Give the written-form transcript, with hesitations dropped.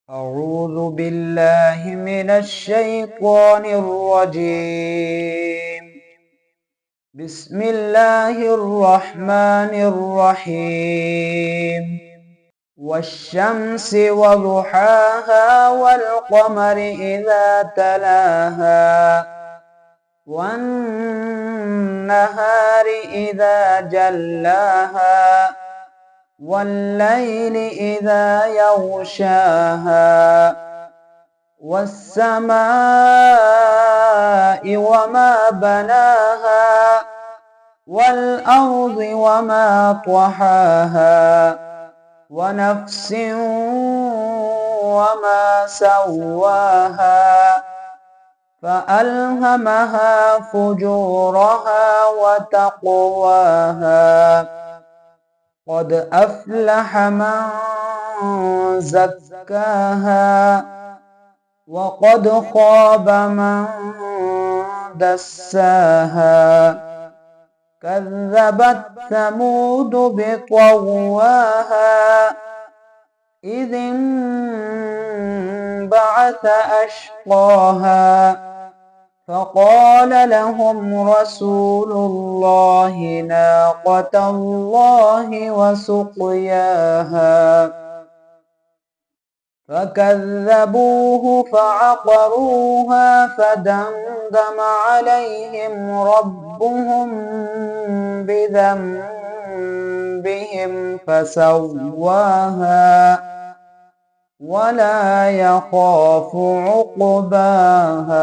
أعوذ بالله من الشيطان الرجيم. بسم الله الرحمن الرحيم. والشمس وضحاها والقمر إذا تلاها والنهار إذا جلاها والليل إذا يغشاها والسماء وما بناها والأرض وما طحاها ونفس وما سواها فألهمها فجورها وتقواها قد أفلح من زكاها وقد خاب من دساها كذبت ثمود بطغواها إذ انبعث أشقاها فقال لهم رسول الله ناقة الله وسقياها فكذبوه فعقروها فدمدم عليهم ربهم بذنبهم فسواها ولا يخاف عقباها.